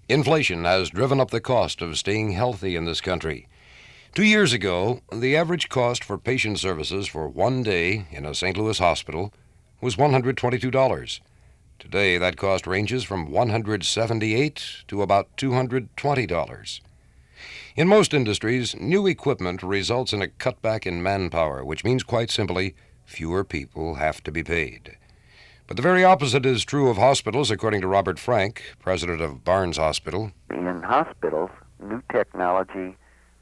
Inflation has driven up the cost of staying healthy in this country. 2 years ago, the average cost for patient services for one day in a St. Louis hospital was $122. Today, that cost ranges from $178 to about $220. In most industries, new equipment results in a cutback in manpower, which means quite simply fewer people have to be paid. But the very opposite is true of hospitals, according to Robert Frank, president of Barnes Hospital. In hospitals, new technology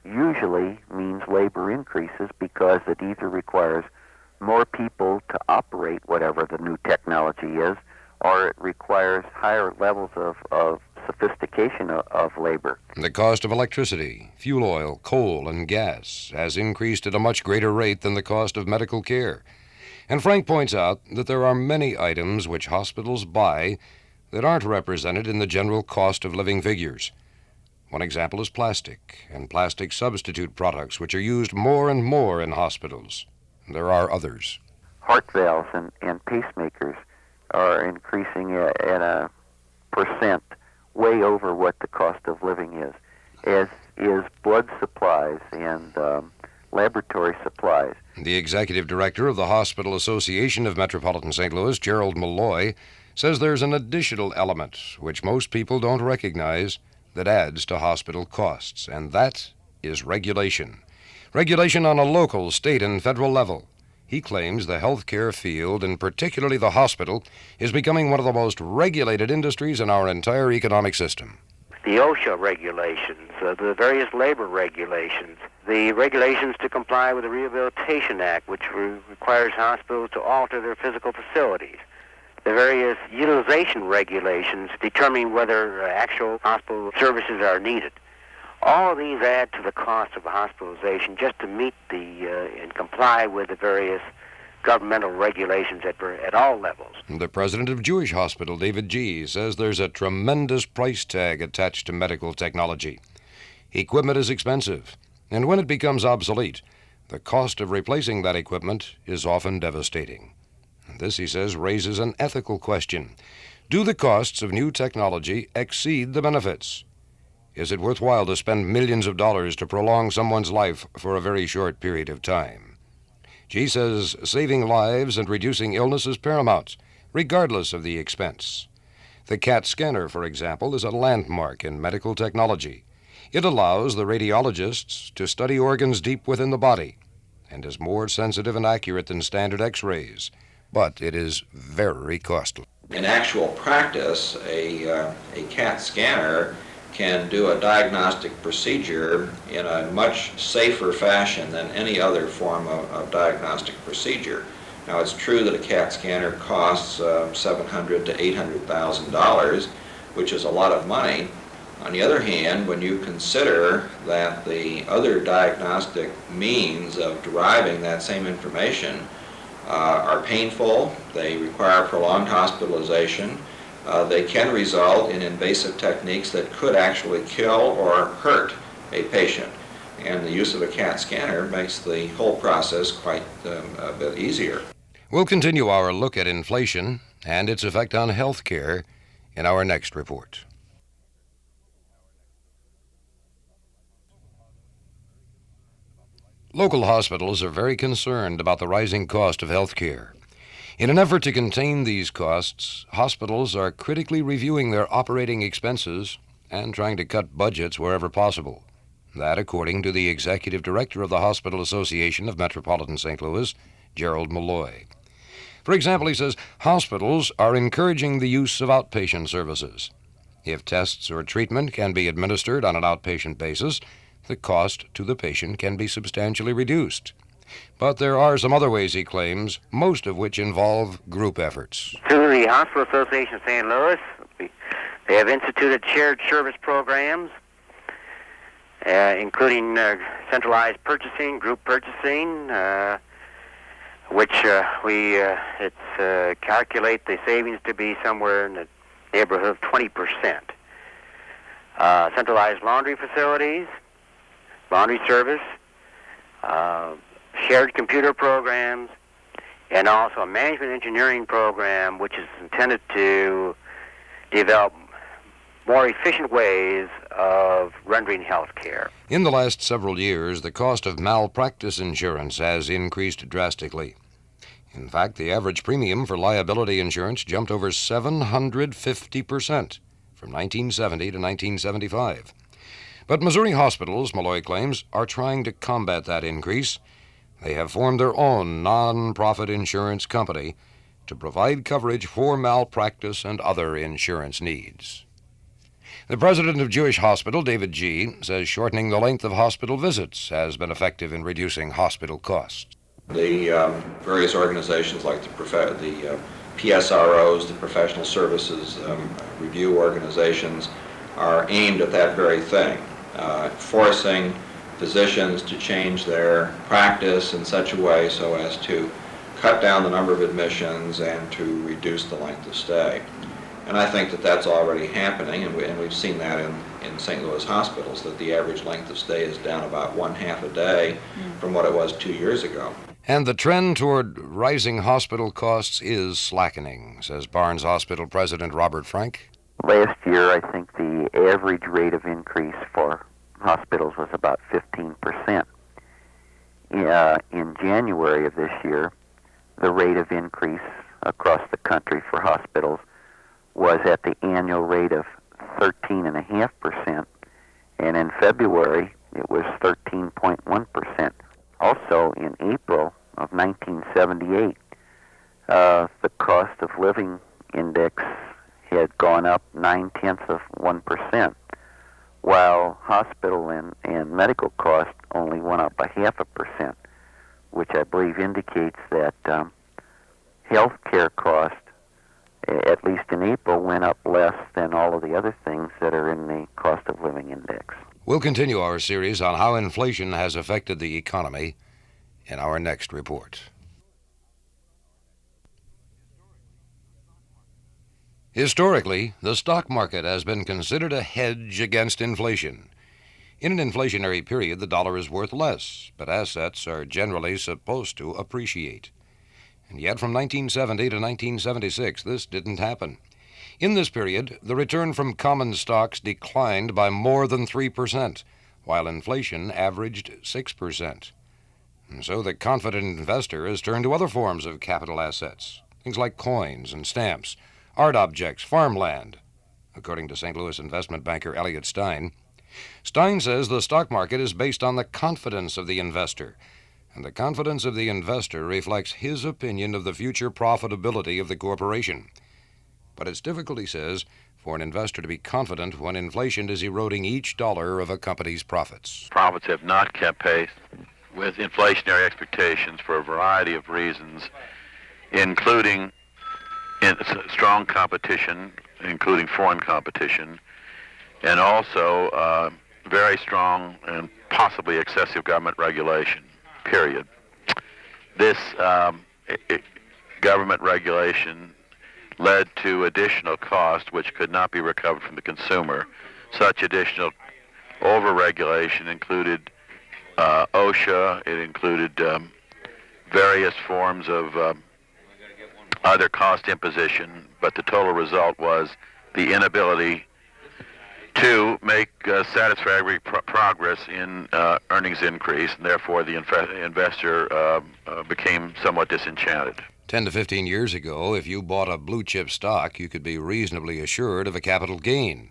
usually means labor increases because it either requires more people to operate whatever the new technology is, or it requires higher levels of sophistication of labor. The cost of electricity, fuel oil, coal, and gas has increased at a much greater rate than the cost of medical care. And Frank points out that there are many items which hospitals buy that aren't represented in the general cost of living figures. One example is plastic and plastic substitute products, which are used more and more in hospitals. There are others. Heart valves and pacemakers are increasing at a percent way over what the cost of living is, as is blood supplies and laboratory supplies. The executive director of the Hospital Association of Metropolitan St. Louis, Gerald Malloy, says there's an additional element which most people don't recognize that adds to hospital costs, and that is regulation. Regulation on a local, state, and federal level. He claims the healthcare field, and particularly the hospital, is becoming one of the most regulated industries in our entire economic system. The OSHA regulations, the various labor regulations, the regulations to comply with the Rehabilitation Act, which requires hospitals to alter their physical facilities, the various utilization regulations determining whether actual hospital services are needed. All of these add to the cost of hospitalization just to meet and comply with the various governmental regulations at all levels. The president of Jewish Hospital, David G., says there's a tremendous price tag attached to medical technology. Equipment is expensive, and when it becomes obsolete, the cost of replacing that equipment is often devastating. This, he says, raises an ethical question. Do the costs of new technology exceed the benefits? Is it worthwhile to spend millions of dollars to prolong someone's life for a very short period of time? G says saving lives and reducing illness is paramount, regardless of the expense. The CAT scanner, for example, is a landmark in medical technology. It allows the radiologists to study organs deep within the body and is more sensitive and accurate than standard X-rays, but it is very costly. In actual practice, a CAT scanner can do a diagnostic procedure in a much safer fashion than any other form of diagnostic procedure. Now, it's true that a CAT scanner costs $700,000 to $800,000, which is a lot of money. On the other hand, when you consider that the other diagnostic means of deriving that same information are painful, they require prolonged hospitalization, they can result in invasive techniques that could actually kill or hurt a patient. And the use of a CAT scanner makes the whole process quite a bit easier. We'll continue our look at inflation and its effect on health care in our next report. Local hospitals are very concerned about the rising cost of health care. In an effort to contain these costs, hospitals are critically reviewing their operating expenses and trying to cut budgets wherever possible. That, according to the executive director of the Hospital Association of Metropolitan St. Louis, Gerald Malloy. For example, he says hospitals are encouraging the use of outpatient services. If tests or treatment can be administered on an outpatient basis, the cost to the patient can be substantially reduced. But there are some other ways, he claims, most of which involve group efforts. Through the Hospital Association of St. Louis, they have instituted shared service programs, including centralized purchasing, group purchasing, which calculate the savings to be somewhere in the neighborhood of 20%. Centralized laundry facilities, laundry service, shared computer programs, and also a management engineering program which is intended to develop more efficient ways of rendering health care. In the last several years, the cost of malpractice insurance has increased drastically. In fact, the average premium for liability insurance jumped over 750% from 1970 to 1975. But Missouri hospitals, Malloy claims, are trying to combat that increase. They have formed their own non-profit insurance company to provide coverage for malpractice and other insurance needs. The president of Jewish Hospital, David G., says shortening the length of hospital visits has been effective in reducing hospital costs. The various organizations like the PSROs, the professional services review organizations, are aimed at that very thing, forcing physicians to change their practice in such a way so as to cut down the number of admissions and to reduce the length of stay. And I think that that's already happening, and we've seen that in St. Louis hospitals, that the average length of stay is down about 1/2 a day from what it was 2 years ago. And the trend toward rising hospital costs is slackening, says Barnes Hospital President Robert Frank. Last year, I think the average rate of increase for hospitals was about 15%. In January of this year, the rate of increase across the country for hospitals was at the annual rate of 13.5%, and in February it was 13.1%. Also, in April of 1978, the cost of living index had gone up 0.9%, while hospital and medical costs only went up 0.5%, which I believe indicates that health care costs, at least in April, went up less than all of the other things that are in the cost of living index. We'll continue our series on how inflation has affected the economy in our next report. Historically, the stock market has been considered a hedge against inflation. In an inflationary period, the dollar is worth less, but assets are generally supposed to appreciate. And yet, from 1970 to 1976, this didn't happen. In this period, the return from common stocks declined by more than 3%, while inflation averaged 6%. And so the confident investor has turned to other forms of capital assets, things like coins and stamps, art objects, farmland, according to St. Louis investment banker Elliott Stein. Stein says the stock market is based on the confidence of the investor, and the confidence of the investor reflects his opinion of the future profitability of the corporation. But it's difficult, he says, for an investor to be confident when inflation is eroding each dollar of a company's profits. Profits have not kept pace with inflationary expectations for a variety of reasons, including strong competition, including foreign competition, and also very strong and possibly excessive government regulation, period. This government regulation led to additional costs which could not be recovered from the consumer. Such additional over-regulation included OSHA, it included various forms of other cost imposition, but the total result was the inability to make satisfactory progress in earnings increase, and therefore the investor became somewhat disenchanted. 10 to 15 years ago, if you bought a blue-chip stock, you could be reasonably assured of a capital gain.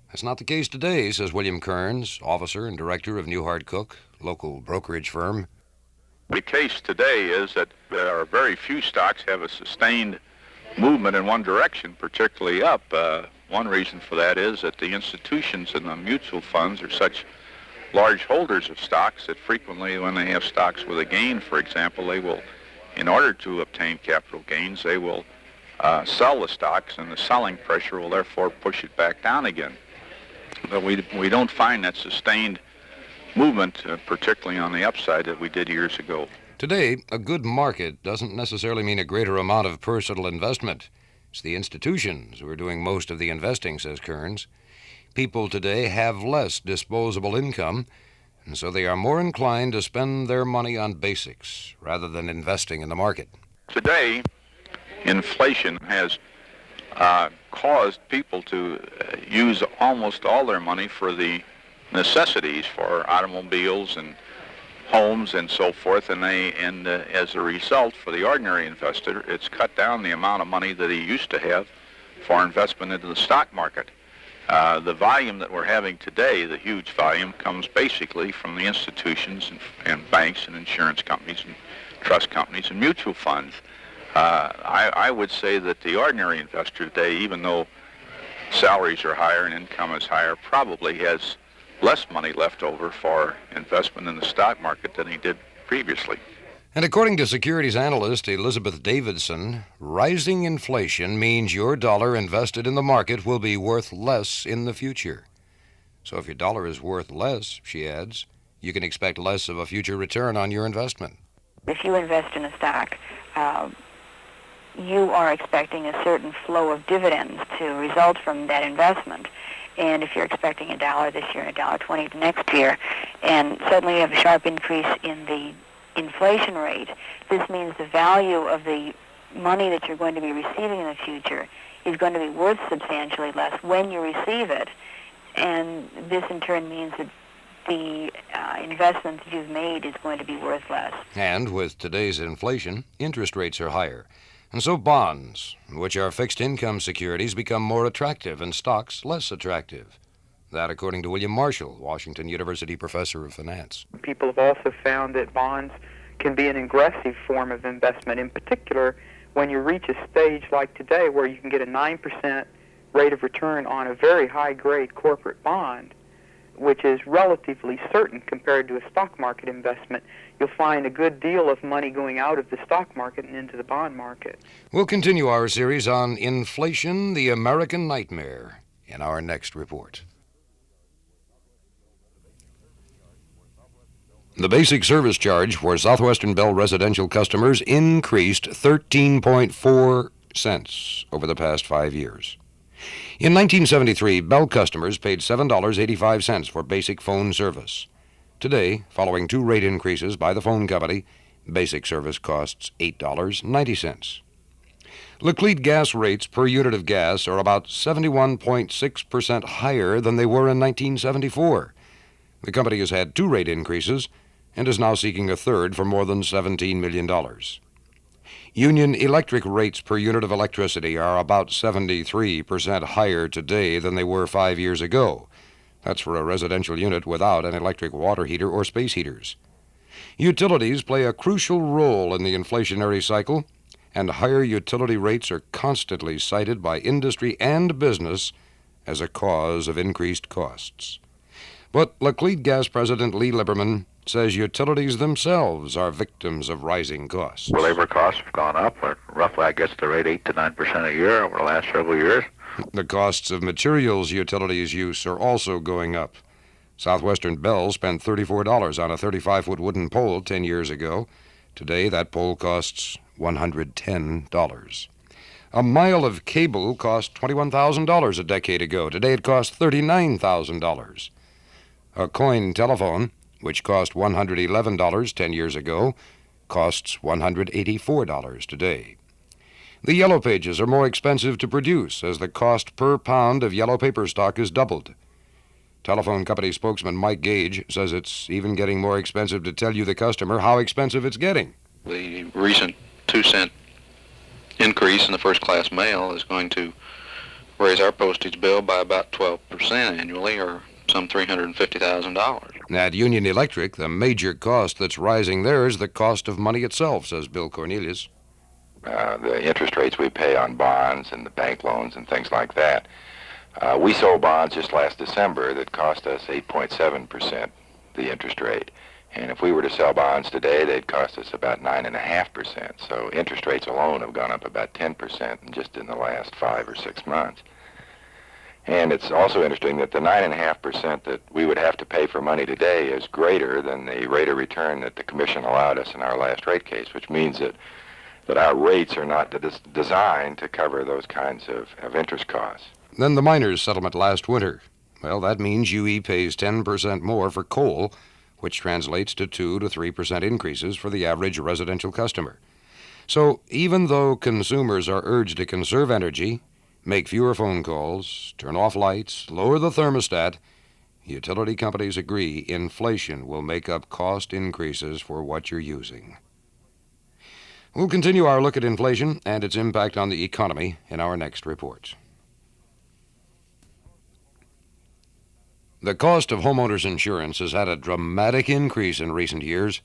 That's not the case today, says William Kearns, officer and director of Newhart Cook, local brokerage firm. The case today is that there are very few stocks have a sustained movement in one direction, particularly up. One reason for that is that the institutions and the mutual funds are such large holders of stocks that frequently when they have stocks with a gain, for example, they will, in order to obtain capital gains, they will sell the stocks, and the selling pressure will therefore push it back down again. But we don't find that sustained movement, particularly on the upside, that we did years ago. Today, a good market doesn't necessarily mean a greater amount of personal investment. It's the institutions who are doing most of the investing, says Kearns. People today have less disposable income, and so they are more inclined to spend their money on basics rather than investing in the market. Today, inflation has caused people to use almost all their money for the necessities for automobiles and homes and so forth, and as a result, for the ordinary investor, it's cut down the amount of money that he used to have for investment into the stock market. The volume that we're having today, the huge volume, comes basically from the institutions and banks and insurance companies and trust companies and mutual funds. I would say that the ordinary investor today, even though salaries are higher and income is higher, probably has less money left over for investment in the stock market than he did previously. And according to securities analyst Elizabeth Davidson, rising inflation means your dollar invested in the market will be worth less in the future. So if your dollar is worth less, she adds, you can expect less of a future return on your investment. If you invest in a stock, you are expecting a certain flow of dividends to result from that investment. And if you're expecting $1 this year and $1.20 next year, and suddenly you have a sharp increase in the inflation rate, this means the value of the money that you're going to be receiving in the future is going to be worth substantially less when you receive it. And this in turn means that the investment that you've made is going to be worth less. And with today's inflation, interest rates are higher. And so bonds, which are fixed income securities, become more attractive and stocks less attractive. That according to William Marshall, Washington University professor of finance. People have also found that bonds can be an aggressive form of investment, in particular when you reach a stage like today where you can get a 9% rate of return on a very high-grade corporate bond, which is relatively certain compared to a stock market investment. You'll find a good deal of money going out of the stock market and into the bond market. We'll continue our series on inflation, the American nightmare, in our next report. The basic service charge for Southwestern Bell residential customers increased 13.4 cents over the past 5 years. In 1973, Bell customers paid $7.85 for basic phone service. Today, following 2 rate increases by the phone company, basic service costs $8.90. Laclede gas rates per unit of gas are about 71.6% higher than they were in 1974. The company has had 2 rate increases and is now seeking a third for more than $17 million. Union Electric rates per unit of electricity are about 73% higher today than they were 5 years ago. That's for a residential unit without an electric water heater or space heaters. Utilities play a crucial role in the inflationary cycle, and higher utility rates are constantly cited by industry and business as a cause of increased costs. But Laclede Gas President Lee Liberman says utilities themselves are victims of rising costs. Well, labor costs have gone up, roughly, I guess, the rate 8 to 9% a year over the last several years. The costs of materials utilities use are also going up. Southwestern Bell spent $34 on a 35-foot wooden pole 10 years ago. Today, that pole costs $110. A mile of cable cost $21,000 a decade ago. Today, it costs $39,000. A coin telephone, which cost $111 10 years ago, costs $184 today. The Yellow Pages are more expensive to produce as the cost per pound of yellow paper stock has doubled. Telephone company spokesman Mike Gage says it's even getting more expensive to tell you, the customer, how expensive it's getting. The recent 2-cent increase in the first-class mail is going to raise our postage bill by about 12% annually, or some $350,000. At Union Electric, the major cost that's rising there is the cost of money itself, says Bill Cornelius. The interest rates we pay on bonds and the bank loans and things like that. We sold bonds just last December that cost us 8.7%, the interest rate. And if we were to sell bonds today, they'd cost us about 9.5%. So interest rates alone have gone up about 10% just in the last 5 or 6 months. And it's also interesting that the 9.5% that we would have to pay for money today is greater than the rate of return that the Commission allowed us in our last rate case, which means that our rates are not designed to cover those kinds of interest costs. Then the miners' settlement last winter. Well, that means UE pays 10% more for coal, which translates to 2 to 3% increases for the average residential customer. So even though consumers are urged to conserve energy, make fewer phone calls, turn off lights, lower the thermostat, utility companies agree inflation will make up cost increases for what you're using. We'll continue our look at inflation and its impact on the economy in our next report. The cost of homeowners insurance has had a dramatic increase in recent years.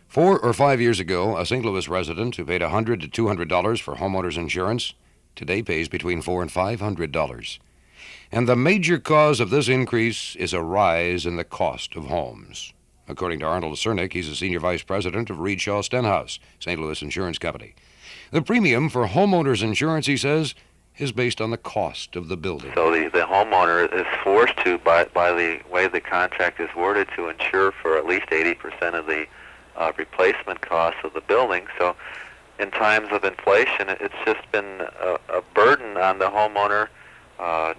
4 or 5 years ago, a St. Louis resident who paid $100 to $200 for homeowners insurance today pays between $400 and $500. And the major cause of this increase is a rise in the cost of homes. According to Arnold Cernick, he's a senior vice president of Reed Shaw Stenhouse, St. Louis Insurance Company. The premium for homeowners insurance, he says, is based on the cost of the building. So the homeowner is forced to, by the way the contract is worded, to insure for at least 80% of the replacement costs of the building. So in times of inflation, it's just been a burden on the homeowner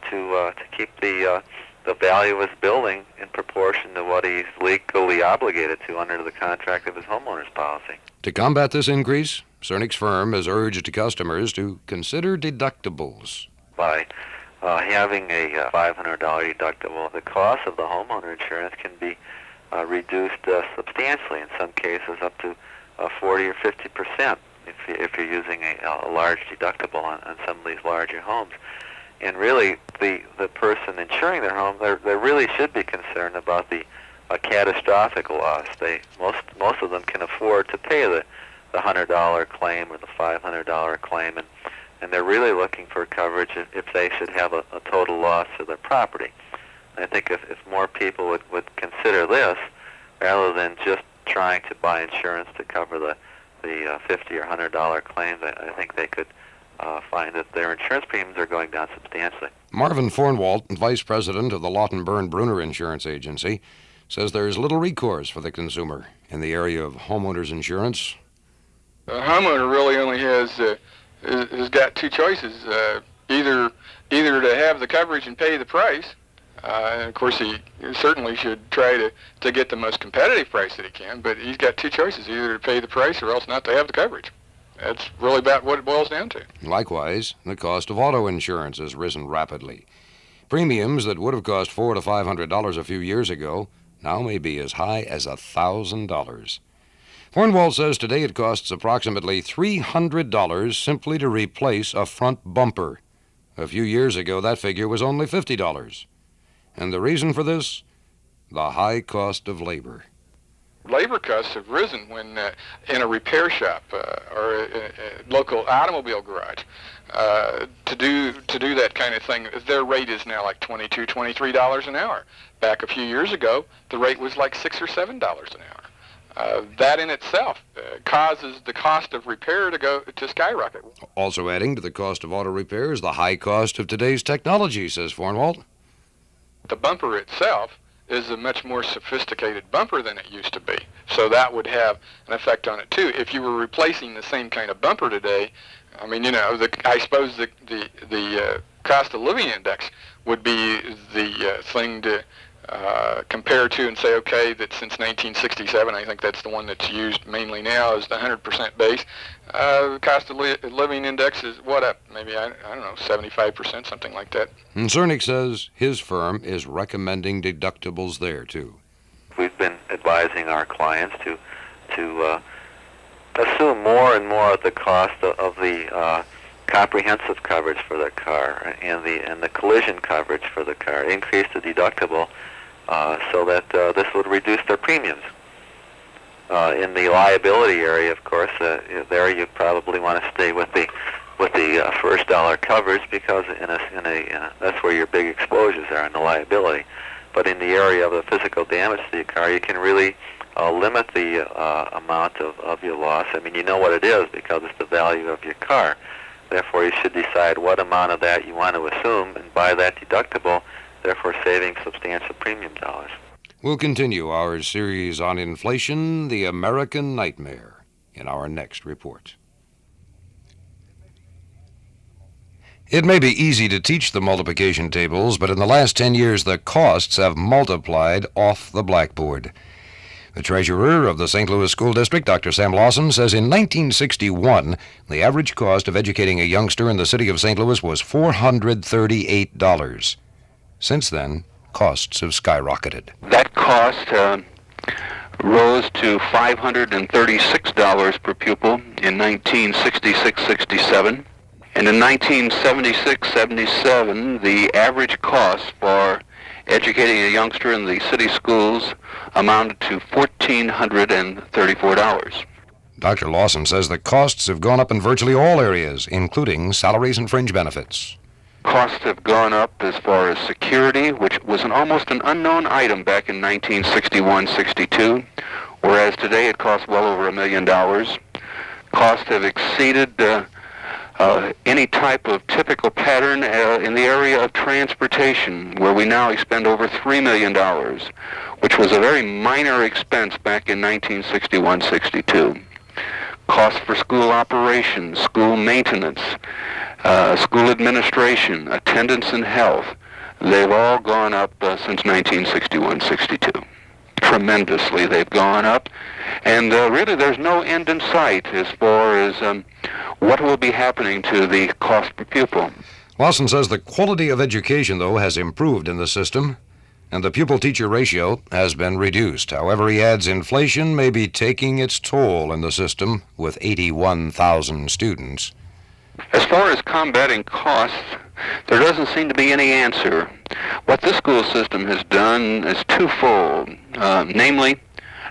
to keep the value of his building in proportion to what he's legally obligated to under the contract of his homeowner's policy. To combat this increase, Cernick's firm has urged customers to consider deductibles. By having a $500 deductible, the cost of the homeowner insurance can be reduced substantially, in some cases up to 40 or 50% if you're using a large deductible on some of these larger homes. And really, the person insuring their home, they really should be concerned about the catastrophic loss. Most of them can afford to pay the $100 claim or the $500 claim, and they're really looking for coverage if they should have a total loss to their property. I think if more people would consider this, rather than just trying to buy insurance to cover the $50 or $100 claims, I think they could find that their insurance premiums are going down substantially. Marvin Fornwalt, vice president of the Lawton Byrne Bruner Insurance Agency, says there is little recourse for the consumer in the area of homeowners insurance. The homeowner really only has got two choices: either to have the coverage and pay the price. And of course, he certainly should try to get the most competitive price that he can. But he's got two choices: either to pay the price or else not to have the coverage. That's really about what it boils down to. Likewise, the cost of auto insurance has risen rapidly. Premiums that would have cost $400 to $500 a few years ago now may be as high as $1,000. Fornwalt says today it costs approximately $300 simply to replace a front bumper. A few years ago, that figure was only $50. And the reason for this? The high cost of labor. Labor costs have risen when in a repair shop or a local automobile garage to do that kind of thing. Their rate is now like $22, $23 an hour. Back a few years ago, the rate was like $6 or $7 an hour. That in itself causes the cost of repair to skyrocket. Also adding to the cost of auto repair is the high cost of today's technology, says Fornwalt. The bumper itself is a much more sophisticated bumper than it used to be. So that would have an effect on it too. If you were replacing the same kind of bumper today, I mean, I suppose the cost of living index would be the thing to compare to and say, okay, that since 1967, I think that's the one that's used mainly now, is the 100% base. The cost of living index is what up? Maybe, I don't know, 75%, something like that. And Cernick says his firm is recommending deductibles there, too. We've been advising our clients to assume more and more of the cost of the comprehensive coverage for their car and the collision coverage for the car, increase the deductible so that this would reduce their premiums. In the liability area, of course, there you probably want to stay with the first dollar coverage because that's where your big exposures are in the liability. But in the area of the physical damage to your car, you can really limit the amount of your loss. I mean, you know what it is because it's the value of your car. Therefore, you should decide what amount of that you want to assume and buy that deductible, therefore saving substantial premium dollars. We'll continue our series on inflation, the American nightmare, in our next report. It may be easy to teach the multiplication tables, but in the last 10 years, the costs have multiplied off the blackboard. The treasurer of the St. Louis School District, Dr. Sam Lawson, says in 1961, the average cost of educating a youngster in the city of St. Louis was $438. Since then, costs have skyrocketed. That cost rose to $536 per pupil in 1966-67. And in 1976-77, the average cost for educating a youngster in the city schools amounted to $1,434. Dr. Lawson says the costs have gone up in virtually all areas, including salaries and fringe benefits. Costs have gone up as far as security, which was almost an unknown item back in 1961-62, whereas today it costs well over $1 million. Costs have exceeded any type of typical pattern in the area of transportation, where we now expend over $3 million, which was a very minor expense back in 1961-62. Costs for school operations, school maintenance, school administration, attendance and health, they've all gone up since 1961-62. Tremendously they've gone up, and really there's no end in sight as far as what will be happening to the cost per pupil. Lawson says the quality of education, though, has improved in the system, and the pupil-teacher ratio has been reduced. However, he adds inflation may be taking its toll in the system with 81,000 students. As far as combating costs, there doesn't seem to be any answer. What this school system has done is twofold. Namely,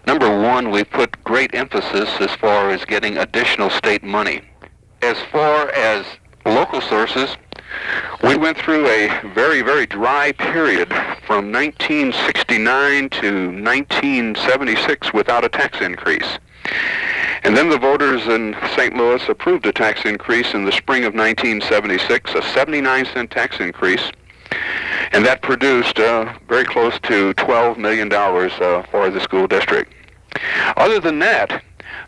number one, we put great emphasis as far as getting additional state money. As far as local sources, we went through a very, very dry period from 1969 to 1976 without a tax increase. And then the voters in St. Louis approved a tax increase in the spring of 1976, a 79-cent tax increase, and that produced very close to $12 million for the school district. Other than that,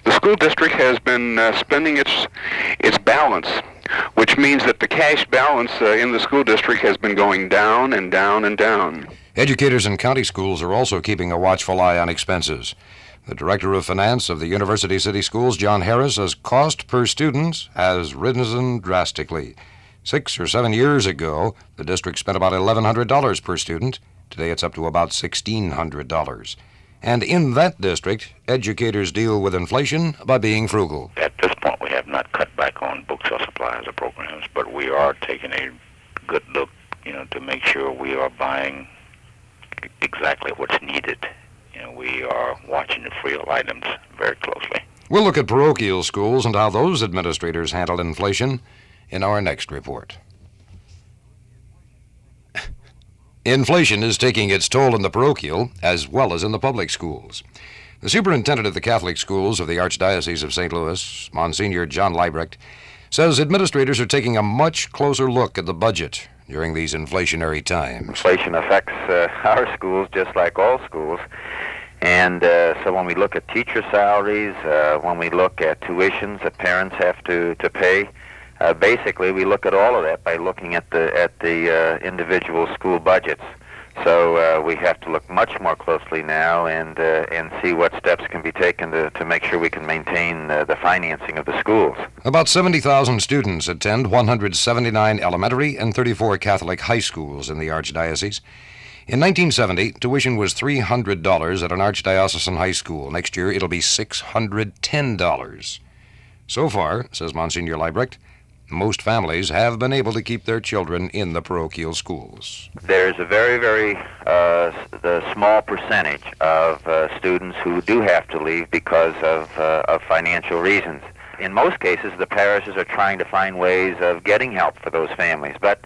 the school district has been spending its balance, which means that the cash balance in the school district has been going down and down and down. Educators in county schools are also keeping a watchful eye on expenses. The Director of Finance of the University City Schools, John Harris, says cost per student has risen drastically. 6 or 7 years ago, the district spent about $1,100 per student. Today it's up to about $1,600. And in that district, educators deal with inflation by being frugal. At this point, we have not cut back on books or supplies or programs, but we are taking a good look, to make sure we are buying exactly what's needed. We are watching the frill items very closely. We'll look at parochial schools and how those administrators handle inflation in our next report. Inflation is taking its toll in the parochial as well as in the public schools. The superintendent of the Catholic schools of the Archdiocese of St. Louis, Monsignor John Leibrecht, says administrators are taking a much closer look at the budget during these inflationary times. Inflation affects our schools just like all schools. And so when we look at teacher salaries, when we look at tuitions that parents have to pay, basically we look at all of that by looking at the individual school budgets. So we have to look much more closely now and see what steps can be taken to make sure we can maintain the financing of the schools. About 70,000 students attend 179 elementary and 34 Catholic high schools in the Archdiocese. In 1970, tuition was $300 at an archdiocesan high school. Next year, it'll be $610. So far, says Monsignor Leibrecht, most families have been able to keep their children in the parochial schools. There's a very, very the small percentage of students who do have to leave because of financial reasons. In most cases, the parishes are trying to find ways of getting help for those families, but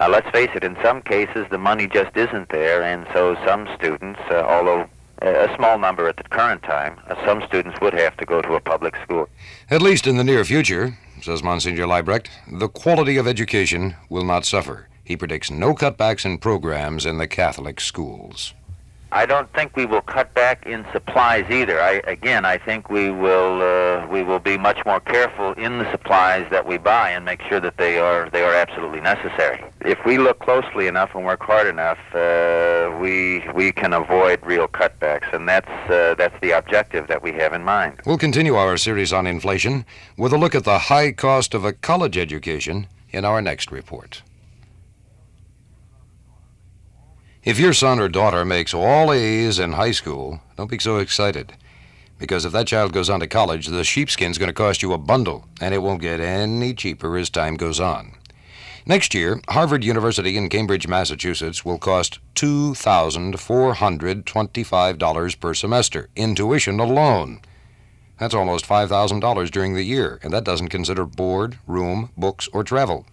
let's face it, in some cases the money just isn't there, and so some students, although a small number at the current time, some students would have to go to a public school. At least in the near future, says Monsignor Leibrecht, the quality of education will not suffer. He predicts no cutbacks in programs in the Catholic schools. I don't think we will cut back in supplies either. I think we will be much more careful in the supplies that we buy and make sure that they are absolutely necessary. If we look closely enough and work hard enough, we can avoid real cutbacks, and that's the objective that we have in mind. We'll continue our series on inflation with a look at the high cost of a college education in our next report. If your son or daughter makes all A's in high school, don't be so excited. Because if that child goes on to college, the sheepskin's going to cost you a bundle, and it won't get any cheaper as time goes on. Next year, Harvard University in Cambridge, Massachusetts will cost $2,425 per semester in tuition alone. That's almost $5,000 during the year, and that doesn't consider board, room, books, or travel.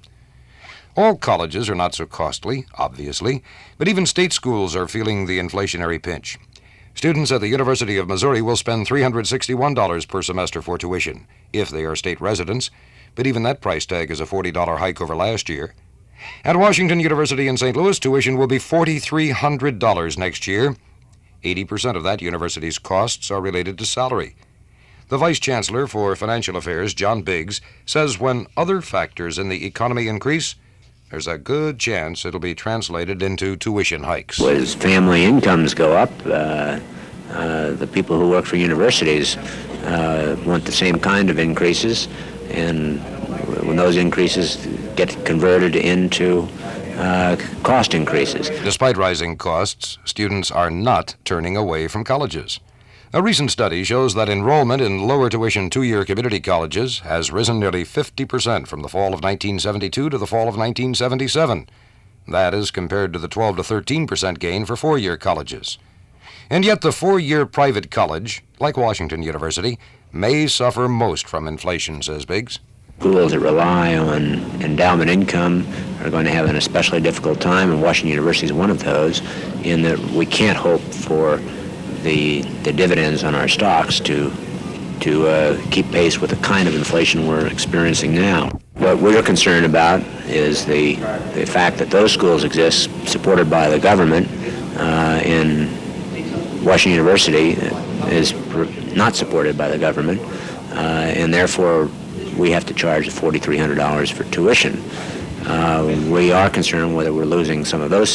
All colleges are not so costly, obviously, but even state schools are feeling the inflationary pinch. Students at the University of Missouri will spend $361 per semester for tuition, if they are state residents, but even that price tag is a $40 hike over last year. At Washington University in St. Louis, tuition will be $4,300 next year. 80% of that university's costs are related to salary. The Vice Chancellor for Financial Affairs, John Biggs, says when other factors in the economy increase, there's a good chance it'll be translated into tuition hikes. As family incomes go up, the people who work for universities want the same kind of increases, and when those increases get converted into cost increases. Despite rising costs, students are not turning away from colleges. A recent study shows that enrollment in lower tuition two-year community colleges has risen nearly 50% from the fall of 1972 to the fall of 1977. That is compared to the 12 to 13% gain for four-year colleges. And yet the four-year private college, like Washington University, may suffer most from inflation, says Biggs. Schools that rely on endowment income are going to have an especially difficult time, and Washington University is one of those, in that we can't hope for the dividends on our stocks to keep pace with the kind of inflation we're experiencing now. What we're concerned about is the fact that those schools exist supported by the government, and Washington University is not supported by the government, and therefore we have to charge $4,300 for tuition. We are concerned whether we're losing some of the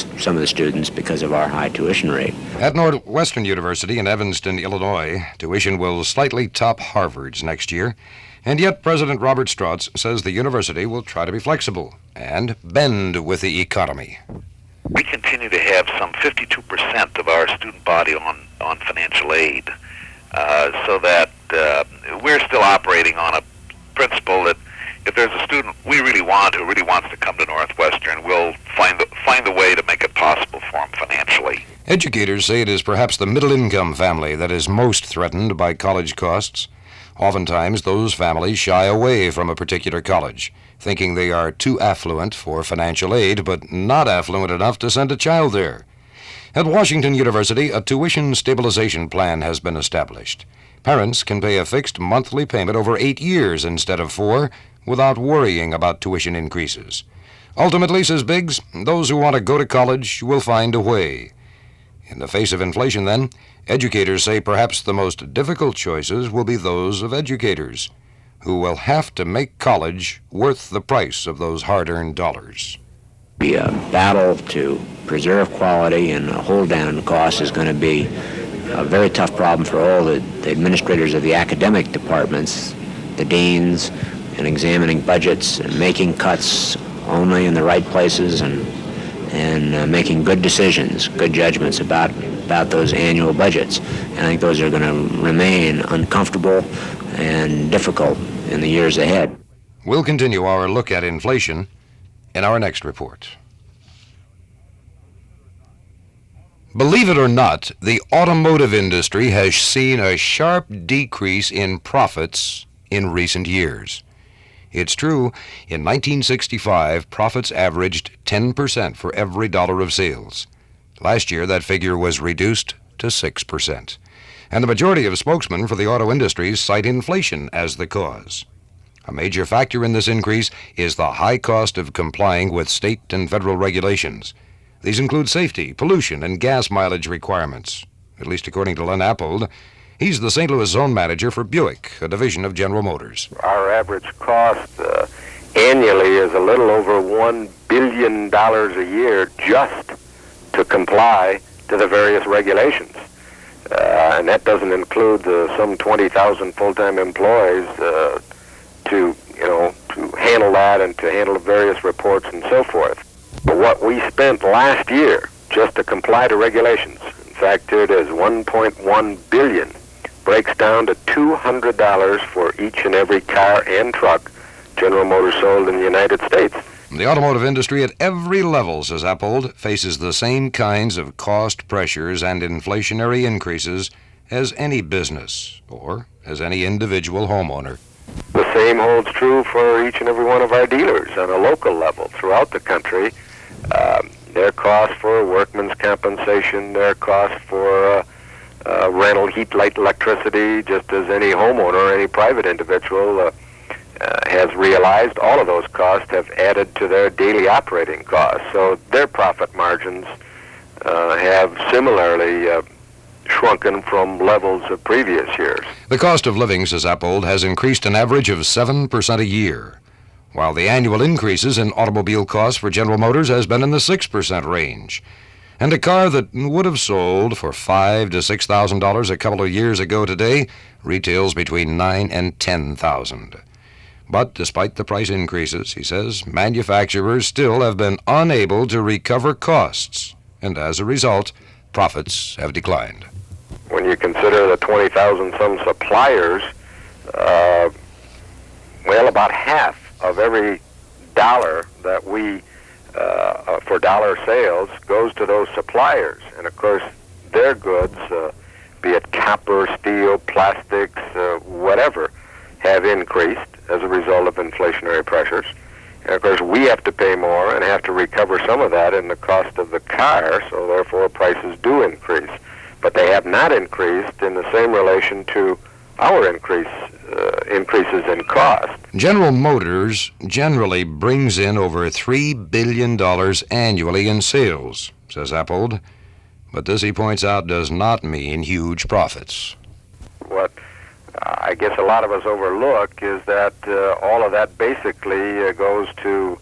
students because of our high tuition rate. At Northwestern University in Evanston, Illinois, tuition will slightly top Harvard's next year, and yet President Robert Strauss says the university will try to be flexible and bend with the economy. We continue to have some 52% of our student body on financial aid, so that we're still operating on a principle that if there's a student we really want who really wants to come to Northwestern, we'll find a way to make it possible for him financially. Educators say it is perhaps the middle-income family that is most threatened by college costs. Oftentimes, those families shy away from a particular college, thinking they are too affluent for financial aid, but not affluent enough to send a child there. At Washington University, a tuition stabilization plan has been established. Parents can pay a fixed monthly payment over 8 years instead of 4 without worrying about tuition increases. Ultimately, says Biggs, those who want to go to college will find a way. In the face of inflation, then, educators say perhaps the most difficult choices will be those of educators, who will have to make college worth the price of those hard-earned dollars. The battle to preserve quality and hold down costs is going to be a very tough problem for all the administrators of the academic departments, the deans, and examining budgets and making cuts only in the right places and making good decisions, good judgments about those annual budgets. And I think those are going to remain uncomfortable and difficult in the years ahead. We'll continue our look at inflation in our next report. Believe it or not, the automotive industry has seen a sharp decrease in profits in recent years. It's true, in 1965, profits averaged 10% for every dollar of sales. Last year, that figure was reduced to 6%. And the majority of spokesmen for the auto industries cite inflation as the cause. A major factor in this increase is the high cost of complying with state and federal regulations. These include safety, pollution, and gas mileage requirements, at least according to Len Appold. He's the St. Louis zone manager for Buick, a division of General Motors. Our average cost annually is a little over $1 billion a year just to comply to the various regulations. And that doesn't include some 20,000 full-time employees to handle that and to handle the various reports and so forth. But what we spent last year just to comply to regulations, in fact, here it is, $1.1 billion, breaks down to $200 for each and every car and truck General Motors sold in the United States. The automotive industry at every level, says Appold, faces the same kinds of cost pressures and inflationary increases as any business or as any individual homeowner. The same holds true for each and every one of our dealers on a local level throughout the country. Their cost for workman's compensation, their cost for rental, heat, light, electricity, just as any homeowner, any private individual has realized, all of those costs have added to their daily operating costs. So their profit margins have similarly shrunken from levels of previous years. The cost of living, says Appold, has increased an average of 7% a year, while the annual increases in automobile costs for General Motors has been in the 6% range. And a car that would have sold for $5,000 to $6,000 a couple of years ago today retails between $9,000 and $10,000. But despite the price increases, he says, manufacturers still have been unable to recover costs, and as a result, profits have declined. When you consider the 20,000 some suppliers, about half of every dollar that we, for dollar sales, goes to those suppliers. And of course, their goods, be it copper, steel, plastics, whatever, have increased as a result of inflationary pressures. And of course, we have to pay more and have to recover some of that in the cost of the car, so therefore prices do increase. But they have not increased in the same relation to our increases in cost. General Motors generally brings in over $3 billion annually in sales, says Appold. But this, he points out, does not mean huge profits. What I guess a lot of us overlook is that all of that basically goes to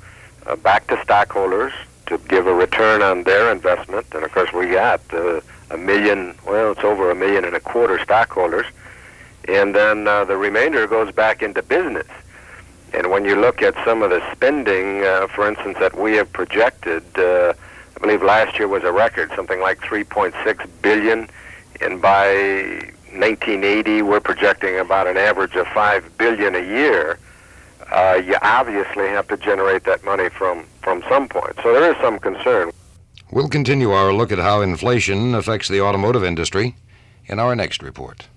back to stockholders to give a return on their investment. And of course, we got a million, well, it's over 1.25 million stockholders. And then the remainder goes back into business. And when you look at some of the spending, for instance, that we have projected, I believe last year was a record, something like $3.6 billion, and by 1980 we're projecting about an average of $5 billion a year. You obviously have to generate that money from some point. So there is some concern. We'll continue our look at how inflation affects the automotive industry in our next report.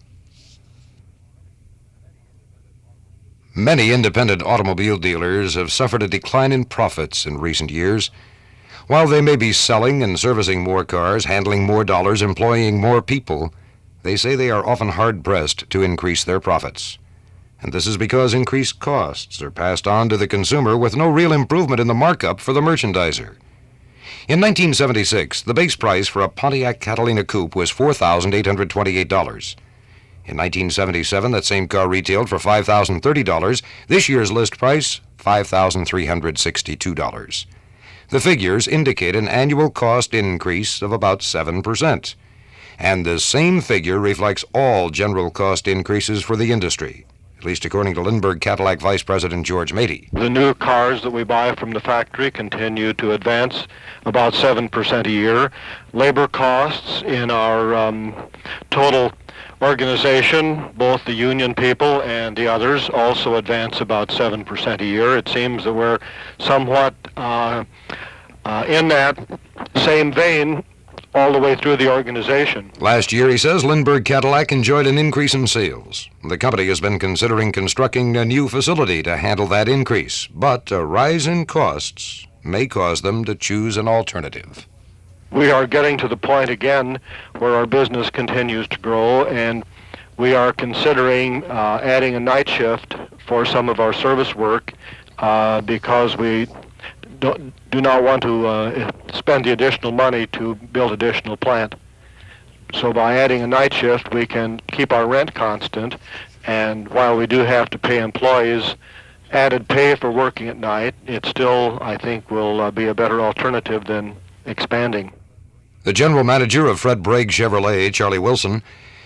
Many independent automobile dealers have suffered a decline in profits in recent years. While they may be selling and servicing more cars, handling more dollars, employing more people, they say they are often hard-pressed to increase their profits. And this is because increased costs are passed on to the consumer with no real improvement in the markup for the merchandiser. In 1976, the base price for a Pontiac Catalina coupe was $4,828. In 1977, that same car retailed for $5,030. This year's list price, $5,362. The figures indicate an annual cost increase of about 7%. And the same figure reflects all general cost increases for the industry, at least according to Lindbergh Cadillac Vice President George Mady. The new cars that we buy from the factory continue to advance about 7% a year. Labor costs in our total organization, both the union people and the others, also advance about 7% a year. It seems that we're somewhat in that same vein all the way through the organization. Last year, he says, Lindbergh Cadillac enjoyed an increase in sales. The company has been considering constructing a new facility to handle that increase, but a rise in costs may cause them to choose an alternative. We are getting to the point again where our business continues to grow, and we are considering adding a night shift for some of our service work because we do not want to spend the additional money to build additional plant. So by adding a night shift, we can keep our rent constant, and while we do have to pay employees added pay for working at night, it still, I think, will be a better alternative than expanding. The general manager of Fred Bragg Chevrolet, Charlie Wilson,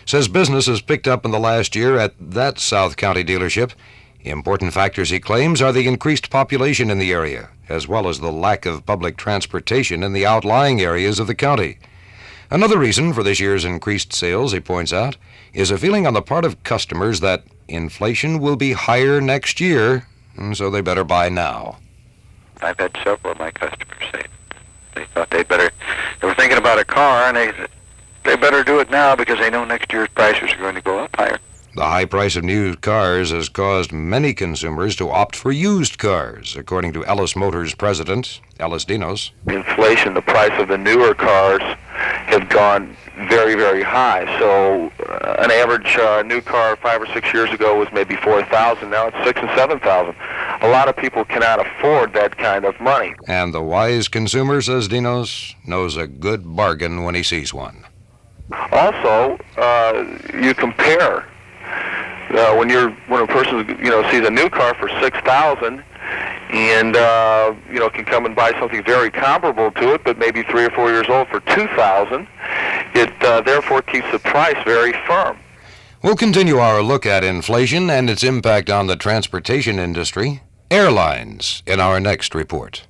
says business has picked up in the last year at that South County dealership. Important factors, he claims, are the increased population in the area, as well as the lack of public transportation in the outlying areas of the county. Another reason for this year's increased sales, he points out, is a feeling on the part of customers that inflation will be higher next year, and so they better buy now. I've had several of my customers say they thought they were thinking about a car, and they better do it now because they know next year's prices are going to go up higher. The high price of new cars has caused many consumers to opt for used cars, according to Ellis Motors president, Ellis Dinos. Inflation, the price of the newer cars have gone very, very high. So an average new car 5 or 6 years ago was maybe $4,000. Now it's $6,000 and $7,000. A lot of people cannot afford that kind of money. And the wise consumer, says Dinos, knows a good bargain when he sees one. Also, you compare. When a person sees a new car for $6,000 and can come and buy something very comparable to it, but maybe 3 or 4 years old for $2,000, it therefore keeps the price very firm. We'll continue our look at inflation and its impact on the transportation industry, airlines, in our next report.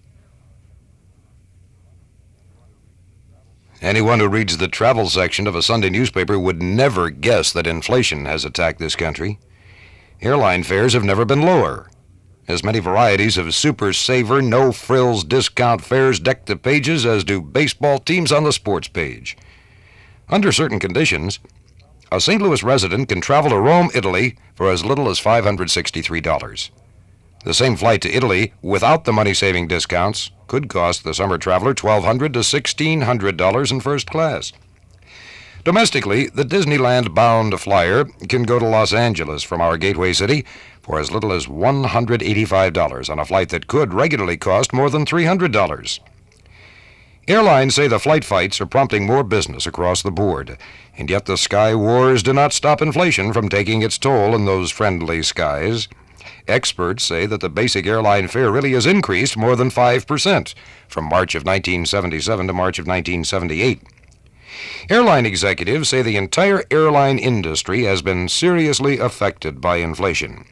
Anyone who reads the travel section of a Sunday newspaper would never guess that inflation has attacked this country. Airline fares have never been lower. As many varieties of super saver, no-frills discount fares deck the pages as do baseball teams on the sports page. Under certain conditions, a St. Louis resident can travel to Rome, Italy for as little as $563. The same flight to Italy, without the money-saving discounts, could cost the summer traveler $1,200 to $1,600 in first class. Domestically, the Disneyland-bound flyer can go to Los Angeles from our gateway city for as little as $185 on a flight that could regularly cost more than $300. Airlines say the flight fights are prompting more business across the board, and yet the sky wars do not stop inflation from taking its toll in those friendly skies. Experts say that the basic airline fare really has increased more than 5% from March of 1977 to March of 1978. Airline executives say the entire airline industry has been seriously affected by inflation.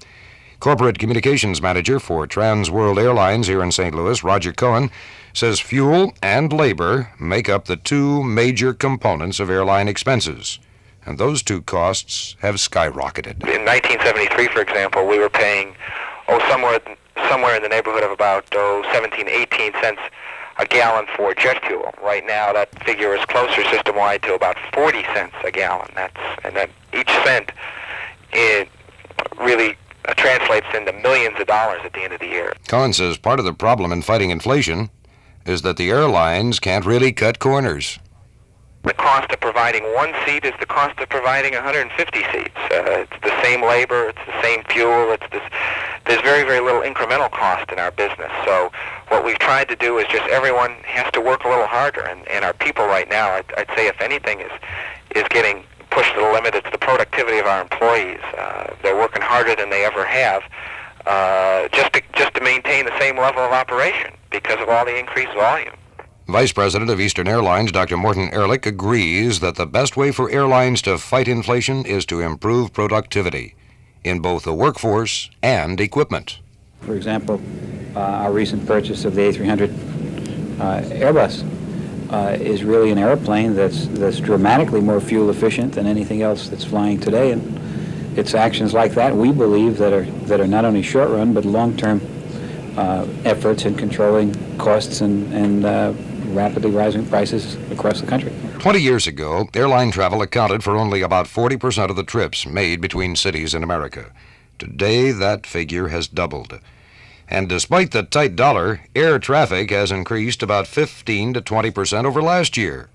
Corporate Communications Manager for Trans World Airlines here in St. Louis, Roger Cohen, says fuel and labor make up the two major components of airline expenses, and those two costs have skyrocketed. In 1973, for example, we were paying somewhere in the neighborhood of about 17, 18 cents a gallon for jet fuel. Right now, that figure is closer system-wide to about 40 cents a gallon. And then each cent really translates into millions of dollars at the end of the year. Cohen says part of the problem in fighting inflation is that the airlines can't really cut corners. The cost of providing one seat is the cost of providing 150 seats. It's the same labor, it's the same fuel, there's very, very little incremental cost in our business. So what we've tried to do is just everyone has to work a little harder, and our people right now, I'd say if anything, is getting pushed to the limit. It's the productivity of our employees. They're working harder than they ever have just to maintain the same level of operation because of all the increased volume. Vice President of Eastern Airlines, Dr. Morton Ehrlich, agrees that the best way for airlines to fight inflation is to improve productivity in both the workforce and equipment. For example, our recent purchase of the A300 Airbus is really an airplane that's dramatically more fuel efficient than anything else that's flying today, and it's actions like that, we believe, that are not only short run but long-term efforts in controlling costs and rapidly rising prices across the country. 20 years ago, airline travel accounted for only about 40% of the trips made between cities in America. Today, that figure has doubled. And despite the tight dollar, air traffic has increased about 15 to 20% over last year.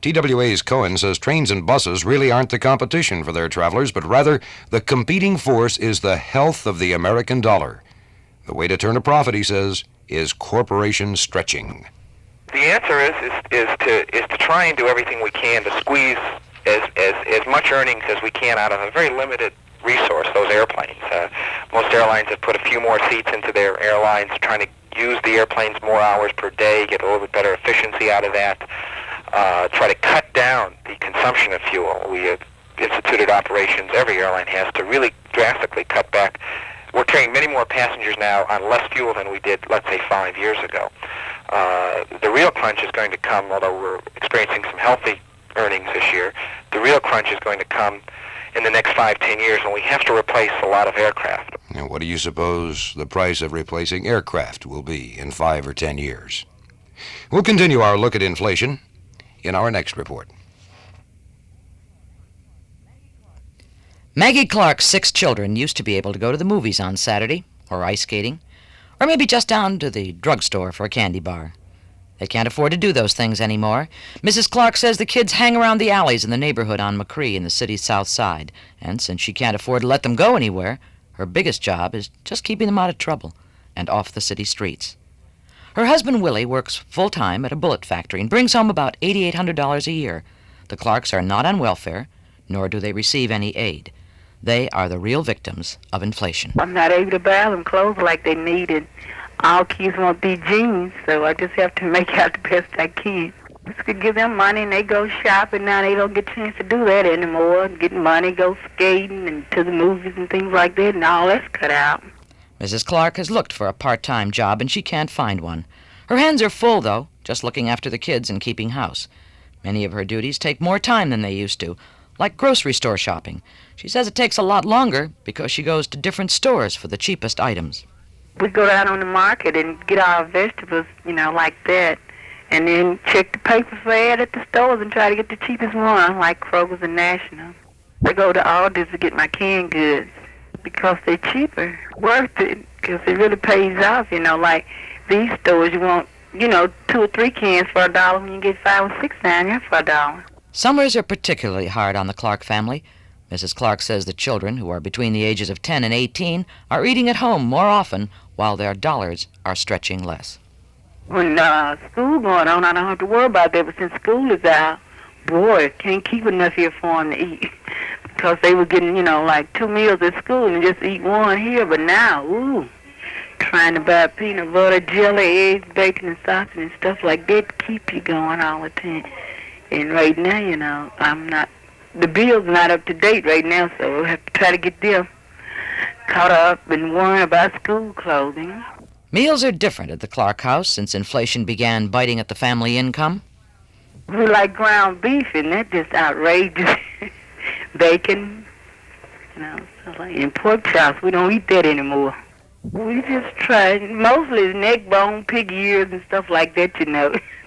TWA's Cohen says trains and buses really aren't the competition for their travelers, but rather the competing force is the health of the American dollar. The way to turn a profit, he says, is corporation stretching. The answer is to try and do everything we can to squeeze as much earnings as we can out of a very limited resource, those airplanes. Most airlines have put a few more seats into their airlines, trying to use the airplanes more hours per day, get a little bit better efficiency out of that, try to cut down the consumption of fuel. We have instituted operations, every airline has, to really drastically cut back. We're carrying many more passengers now on less fuel than we did, let's say, 5 years ago. The real crunch is going to come, although we're experiencing some healthy earnings this year, the real crunch is going to come in the next 5-10 years, and we have to replace a lot of aircraft. Now, what do you suppose the price of replacing aircraft will be in 5 or 10 years? We'll continue our look at inflation in our next report. Maggie Clark's 6 children used to be able to go to the movies on Saturday, or ice skating, or maybe just down to the drugstore for a candy bar. They can't afford to do those things anymore. Mrs. Clark says the kids hang around the alleys in the neighborhood on McCree in the city's south side, and since she can't afford to let them go anywhere, her biggest job is just keeping them out of trouble and off the city streets. Her husband Willie works full-time at a bullet factory and brings home about $8,800 a year. The Clarks are not on welfare, nor do they receive any aid. They are the real victims of inflation. I'm not able to buy them clothes like they needed. All kids want these jeans, so I just have to make out the best I can. Just could give them money and they go shopping. Now they don't get a chance to do that anymore. Get money, go skating and to the movies and things like that, and all that's cut out. Mrs. Clark has looked for a part-time job and she can't find one. Her hands are full, though, just looking after the kids and keeping house. Many of her duties take more time than they used to, like grocery store shopping. She says it takes a lot longer because she goes to different stores for the cheapest items. We go down on the market and get our vegetables, like that, and then check the papers for ad at the stores and try to get the cheapest one, like Kroger's and National. I go to Aldi's to get my canned goods because they're cheaper. Worth it, because it really pays off, like these stores you want, 2 or 3 cans for $1 when you get 5 or 6 down here for $1. Summers are particularly hard on the Clark family. Mrs. Clark says the children, who are between the ages of 10 and 18, are eating at home more often while their dollars are stretching less. When school going on, I don't have to worry about that, but since school is out, boy, can't keep enough here for them to eat. Because they were getting, like 2 meals at school and just eat one here, but now, trying to buy peanut butter, jelly, eggs, bacon, and sausage and stuff like that to keep you going all the time. And right now, the bill's not up to date right now, so we'll have to try to get them caught up and worrying about school clothing. Meals are different at the Clark house since inflation began biting at the family income. We like ground beef, and that's just outrageous. Bacon, and pork chops. We don't eat that anymore. We just try, mostly neck bone, pig ears, and stuff like that,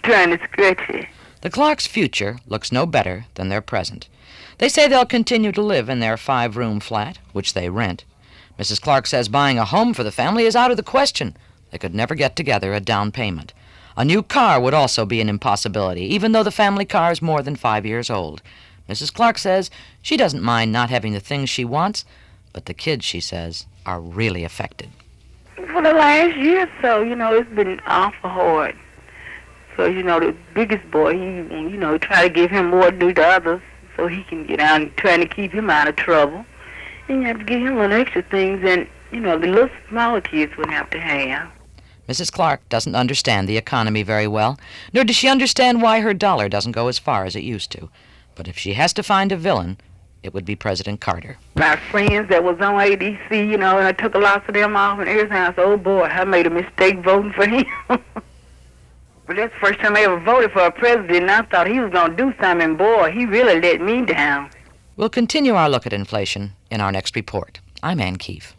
trying to stretch it. The Clarks' future looks no better than their present. They say they'll continue to live in their 5-room flat, which they rent. Mrs. Clark says buying a home for the family is out of the question. They could never get together a down payment. A new car would also be an impossibility, even though the family car is more than 5 years old. Mrs. Clark says she doesn't mind not having the things she wants, but the kids, she says, are really affected. For the last year or so, it's been awful hard. So, the biggest boy, he, try to give him more to do to others so he can get out and trying to keep him out of trouble. And you have to give him little extra things, and, the little smaller kids would have to have. Mrs. Clark doesn't understand the economy very well, nor does she understand why her dollar doesn't go as far as it used to. But if she has to find a villain, it would be President Carter. My friends that was on ADC, and I took a lot of them off and everything. I said, oh, boy, I made a mistake voting for him. But that's the first time I ever voted for a president, and I thought he was going to do something, and boy, he really let me down. We'll continue our look at inflation in our next report. I'm Ann Keefe.